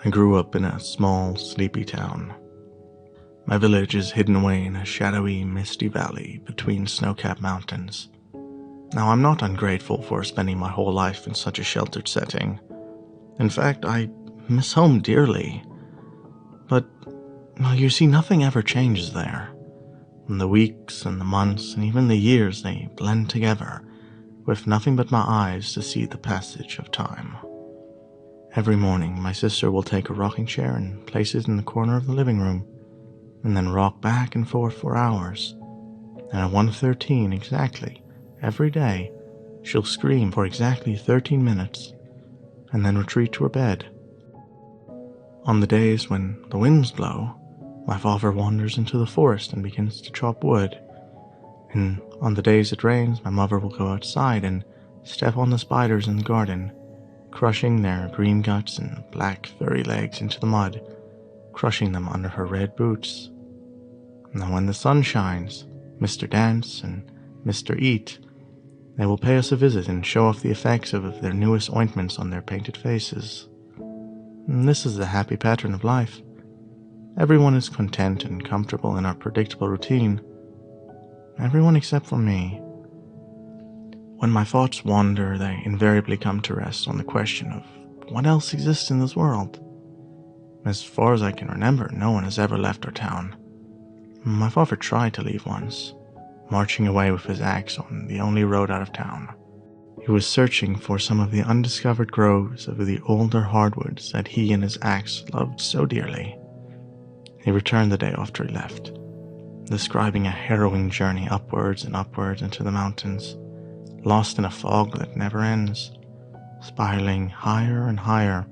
I grew up in a small, sleepy town. My village is hidden away in a shadowy, misty valley between snow-capped mountains. Now, I'm not ungrateful for spending my whole life in such a sheltered setting. In fact, I miss home dearly. But, well, you see, nothing ever changes there. And the weeks and the months and even the years, they blend together, with nothing but my eyes to see the passage of time. Every morning, my sister will take a rocking chair and place it in the corner of the living room, and then rock back and forth for hours. And at 1:13 exactly, every day, she'll scream for exactly 13 minutes, and then retreat to her bed. On the days when the winds blow, my father wanders into the forest and begins to chop wood. And on the days it rains, my mother will go outside and step on the spiders in the garden, crushing their green guts and black furry legs into the mud, crushing them under her red boots. And when the sun shines, Mr. Dance and Mr. Eat, they will pay us a visit and show off the effects of their newest ointments on their painted faces. And this is the happy pattern of life. Everyone is content and comfortable in our predictable routine. Everyone except for me. When my thoughts wander, they invariably come to rest on the question of what else exists in this world. As far as I can remember, no one has ever left our town. My father tried to leave once, marching away with his axe on the only road out of town. He was searching for some of the undiscovered groves of the older hardwoods that he and his axe loved so dearly. He returned the day after he left, describing a harrowing journey upwards and upwards into the mountains, lost in a fog that never ends, spiraling higher and higher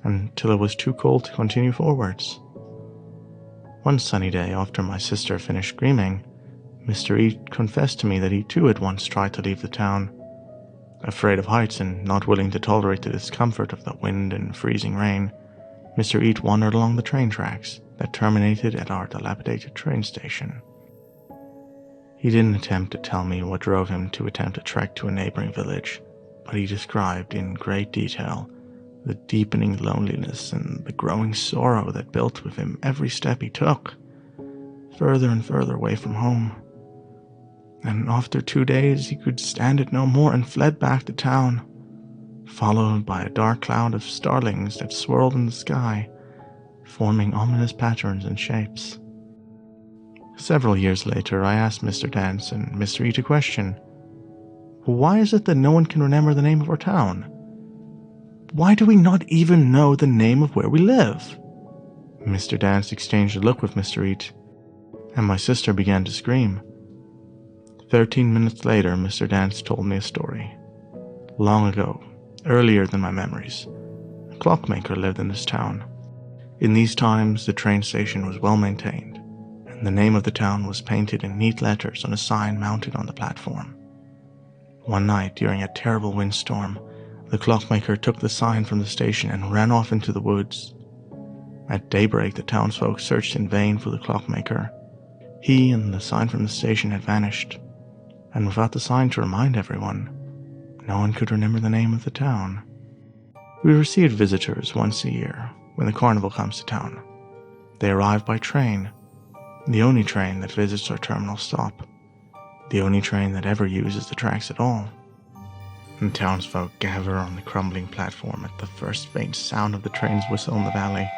until it was too cold to continue forwards. One sunny day, after my sister finished screaming, Mr. E confessed to me that he too had once tried to leave the town. Afraid of heights and not willing to tolerate the discomfort of the wind and freezing rain, Mr. E wandered along the train tracks that terminated at our dilapidated train station. He didn't attempt to tell me what drove him to attempt a trek to a neighboring village, but he described in great detail the deepening loneliness and the growing sorrow that built with him every step he took, further and further away from home. And after 2 days he could stand it no more and fled back to town, followed by a dark cloud of starlings that swirled in the sky, forming ominous patterns and shapes. Several years later, I asked Mr. Dance and Mr. Eat a question. Why is it that no one can remember the name of our town? Why do we not even know the name of where we live? Mr. Dance exchanged a look with Mr. Eat, and my sister began to scream. 13 minutes later, Mr. Dance told me a story. Long ago, earlier than my memories, a clockmaker lived in this town. In these times, the train station was well maintained, and the name of the town was painted in neat letters on a sign mounted on the platform. One night, during a terrible windstorm, the clockmaker took the sign from the station and ran off into the woods. At daybreak, the townsfolk searched in vain for the clockmaker. He and the sign from the station had vanished, and without the sign to remind everyone, no one could remember the name of the town. We received visitors once a year when the carnival comes to town. They arrive by train, the only train that visits our terminal stop, the only train that ever uses the tracks at all. And townsfolk gather on the crumbling platform at the first faint sound of the train's whistle in the valley.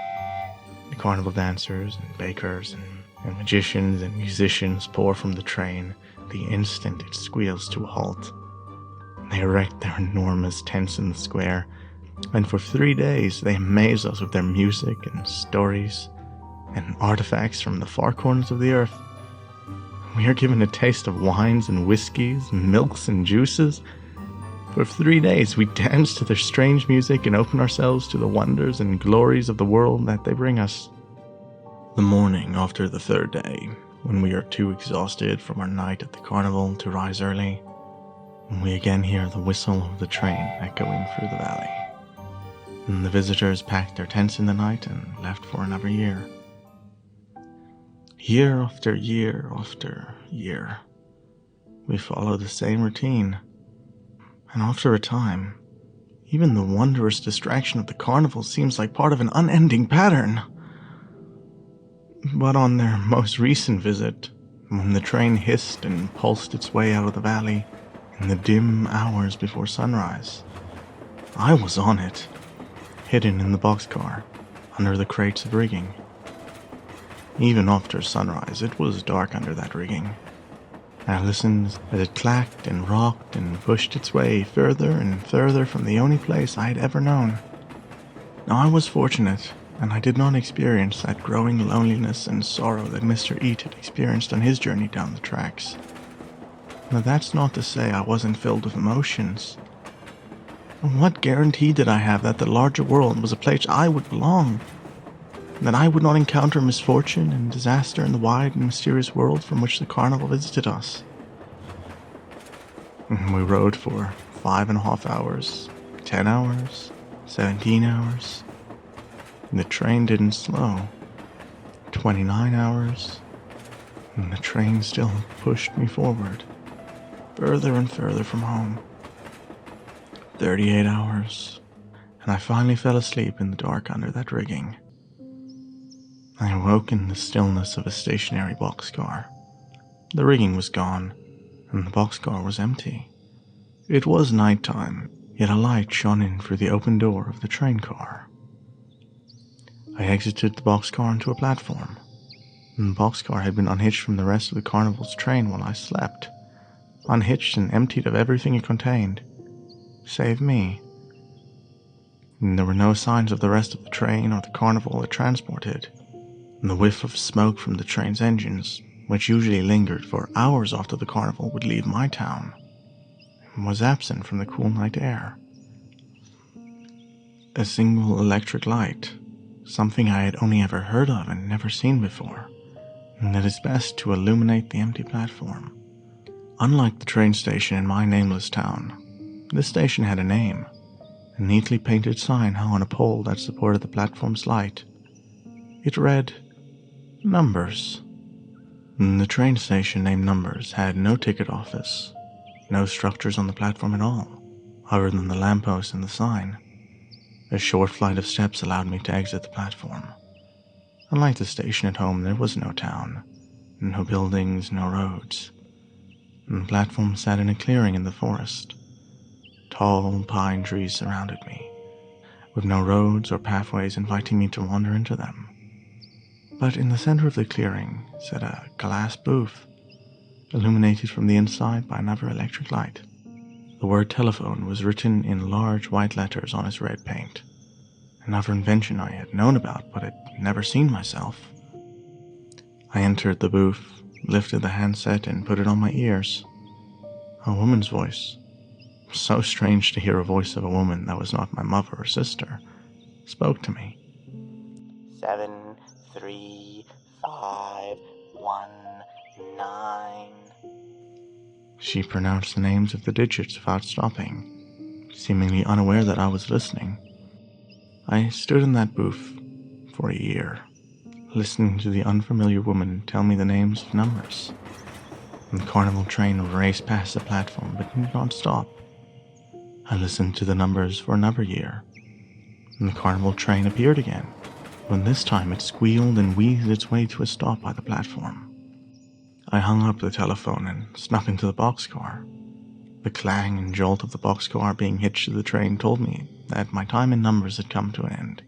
The carnival dancers and bakers and magicians and musicians pour from the train the instant it squeals to a halt. They erect their enormous tents in the square, and for 3 days they amaze us with their music and stories and artifacts from the far corners of the earth. We are given a taste of wines and whiskeys, milks and juices. For 3 days we dance to their strange music and open ourselves to the wonders and glories of the world that they bring us. The morning after the 3rd day, when we are too exhausted from our night at the carnival to rise early, we again hear the whistle of the train echoing through the valley. And the visitors packed their tents in the night and left for another year. Year after year after year, we follow the same routine. And after a time, Even the wondrous distraction of the carnival seems like part of an unending pattern. But on their most recent visit, when the train hissed and pulsed its way out of the valley in the dim hours before sunrise, I was on it, hidden in the boxcar, under the crates of rigging. Even after sunrise, it was dark under that rigging. I listened as it clacked and rocked and pushed its way further and further from the only place I had ever known. Now I was fortunate, and I did not experience that growing loneliness and sorrow that Mr. Eat had experienced on his journey down the tracks. Now that's not to say I wasn't filled with emotions. What guarantee did I have that the larger world was a place I would belong? That I would not encounter misfortune and disaster in the wide and mysterious world from which the carnival visited us? We rode for 5.5 hours, 10 hours, 17 hours. The train didn't slow. 29 hours, and the train still pushed me forward, further and further from home. 38 hours, and I finally fell asleep in the dark under that rigging. I awoke in the stillness of a stationary boxcar. The rigging was gone, and the boxcar was empty. It was nighttime, yet a light shone in through the open door of the train car. I exited the boxcar onto a platform. The boxcar had been unhitched from the rest of the carnival's train while I slept, unhitched and emptied of everything it contained, save me. And there were no signs of the rest of the train or the carnival it transported. And the whiff of smoke from the train's engines, which usually lingered for hours after the carnival would leave my town, was absent from the cool night air. A single electric light, something I had only ever heard of and never seen before, and that is best to illuminate the empty platform. Unlike the train station in my nameless town, this station had a name, a neatly painted sign hung on a pole that supported the platform's light. It read, Numbers. The train station named Numbers had no ticket office, no structures on the platform at all, other than the lamppost and the sign. A short flight of steps allowed me to exit the platform. Unlike the station at home, there was no town, no buildings, no roads. The platform sat in a clearing in the forest. Tall pine trees surrounded me, with no roads or pathways inviting me to wander into them. But in the center of the clearing sat a glass booth, illuminated from the inside by another electric light. The word telephone was written in large white letters on its red paint. Another invention I had known about, but had never seen myself. I entered the booth, lifted the handset, and put it on my ears. A woman's voice, so strange to hear a voice of a woman that was not my mother or sister, spoke to me. 7, 3, 5, 1, 9. She pronounced the names of the digits without stopping, seemingly unaware that I was listening. I stood in that booth for a year, listening to the unfamiliar woman tell me the names of numbers. The carnival train raced past the platform but did not stop. I listened to the numbers for another year, and the carnival train appeared again, when this time it squealed and wheezed its way to a stop by the platform. I hung up the telephone and snuck into the boxcar. The clang and jolt of the boxcar being hitched to the train told me that my time in Numbers had come to an end.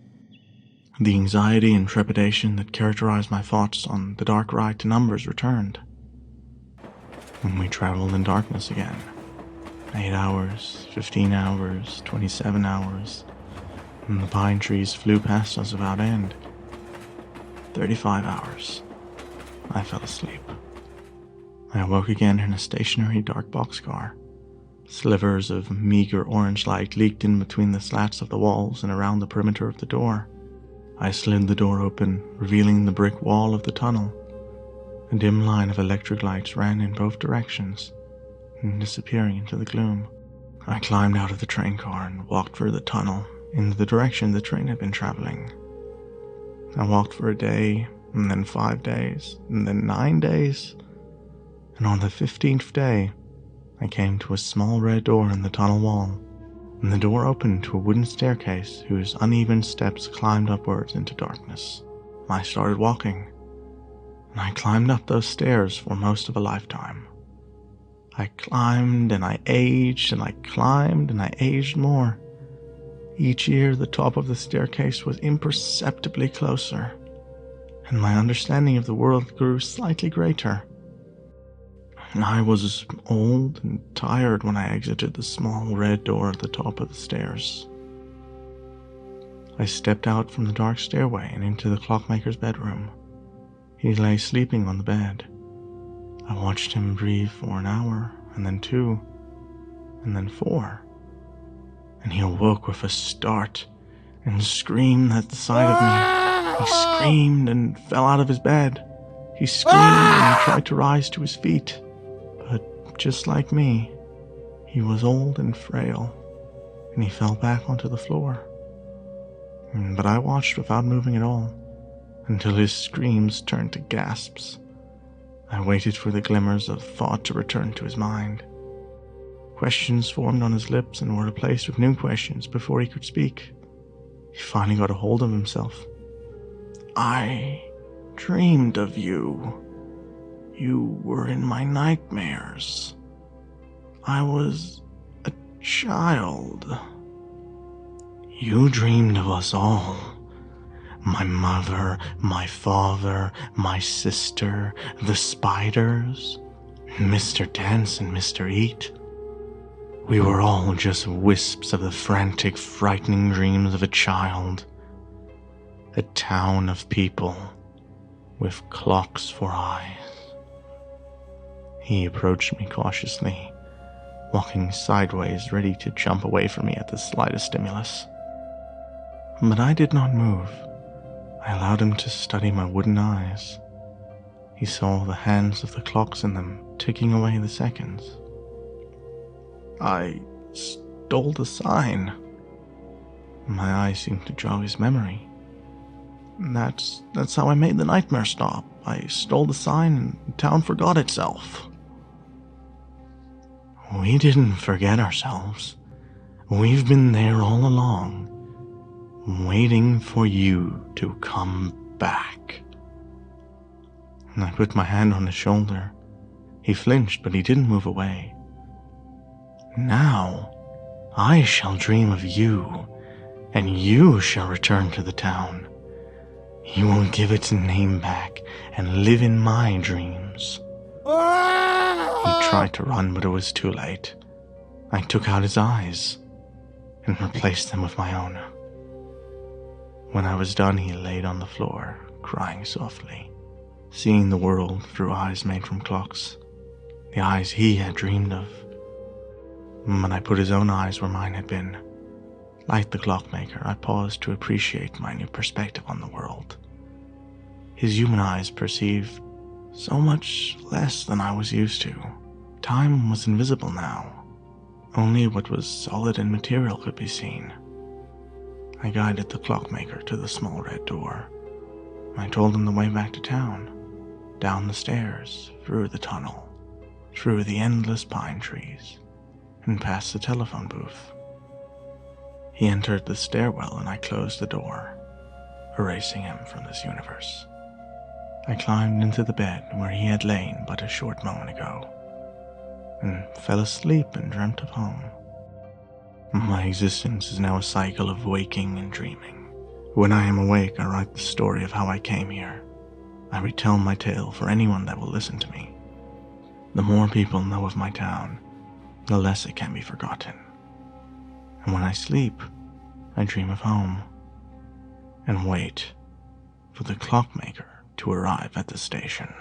The anxiety and trepidation that characterized my thoughts on the dark ride to Numbers returned. When we traveled in darkness again, 8 hours, 15 hours, 27 hours, and the pine trees flew past us without end. 35 hours. I fell asleep. I awoke again in a stationary dark boxcar. Slivers of meager orange light leaked in between the slats of the walls and around the perimeter of the door. I slid the door open, revealing the brick wall of the tunnel. A dim line of electric lights ran in both directions, disappearing into the gloom. I climbed out of the train car and walked through the tunnel in the direction the train had been traveling. I walked for a day, and then 5 days, and then 9 days, and on the 15th day, I came to a small red door in the tunnel wall. and the door opened to a wooden staircase whose uneven steps climbed upwards into darkness. I started walking, and I climbed up those stairs for most of a lifetime. I climbed and I aged, and I climbed and I aged more. Each year the top of the staircase was imperceptibly closer, and my understanding of the world grew slightly greater. I was old and tired when I exited the small red door at the top of the stairs. I stepped out from the dark stairway and into the clockmaker's bedroom. He lay sleeping on the bed. I watched him breathe for an hour, and then 2, and then 4. And he awoke with a start and screamed at the sight of me. He screamed and fell out of his bed. He screamed and tried to rise to his feet. But just like me, he was old and frail, and he fell back onto the floor. But I watched without moving at all, until his screams turned to gasps. I waited for the glimmers of thought to return to his mind. Questions formed on his lips and were replaced with new questions before he could speak. He finally got a hold of himself. "I dreamed of you. You were in my nightmares. I was a child. You dreamed of us all. My mother, my father, my sister, the spiders, Mr. Dance and Mr. Eat. We were all just wisps of the frantic, frightening dreams of a child. A town of people with clocks for eyes." He approached me cautiously, walking sideways, ready to jump away from me at the slightest stimulus. But I did not move. I allowed him to study my wooden eyes. He saw the hands of the clocks in them ticking away the seconds. "I stole the sign." My eyes seemed to jog his memory. That's how I made the nightmare stop. I stole the sign and the town forgot itself." "We didn't forget ourselves. We've been there all along, waiting for you to come back." And I put my hand on his shoulder. He flinched, but he didn't move away. "Now, I shall dream of you, and you shall return to the town. You will give its name back and live in my dreams." He tried to run, but it was too late. I took out his eyes and replaced them with my own. When I was done, he laid on the floor, crying softly, seeing the world through eyes made from clocks, the eyes he had dreamed of. But I put his own eyes where mine had been. Like the clockmaker, I paused to appreciate my new perspective on the world. His human eyes perceived so much less than I was used to. Time was invisible now. Only what was solid and material could be seen. I guided the clockmaker to the small red door. I told him the way back to town, down the stairs, through the tunnel, through the endless pine trees, and past the telephone booth. He entered the stairwell and I closed the door, erasing him from this universe. I climbed into the bed where he had lain but a short moment ago, and fell asleep and dreamt of home. My existence is now a cycle of waking and dreaming. When I am awake, I write the story of how I came here. I retell my tale for anyone that will listen to me. The more people know of my town, the less it can be forgotten. And when I sleep, I dream of home, and wait for the clockmaker to arrive at the station.